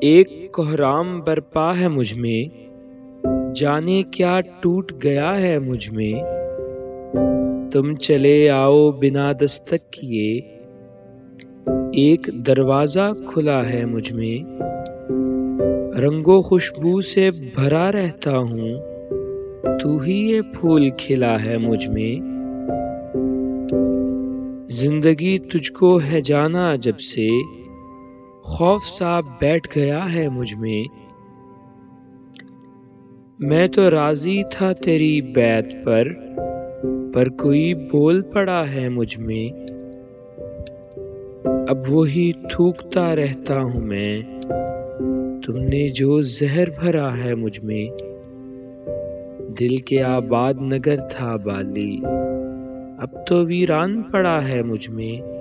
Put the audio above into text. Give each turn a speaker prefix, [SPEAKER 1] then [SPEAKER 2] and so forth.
[SPEAKER 1] ایک کوہرام برپا ہے مجھ میں، جانے کیا ٹوٹ گیا ہے مجھ میں۔ تم چلے آؤ بنا دستک کیے، ایک دروازہ کھلا ہے مجھ میں۔ رنگ و خوشبو سے بھرا رہتا ہوں، تو ہی یہ پھول کھلا ہے مجھ میں۔ زندگی تجھ کو ہے جانا جب سے، خوف سا بیٹھ گیا ہے مجھ میں۔ میں تو راضی تھا تیری بیعت پر کوئی بول پڑا ہے مجھ میں۔ اب وہی تھوکتا رہتا ہوں میں، تم نے جو زہر بھرا ہے مجھ میں۔ دل کے آباد نگر تھا بالی، اب تو ویران پڑا ہے مجھ میں۔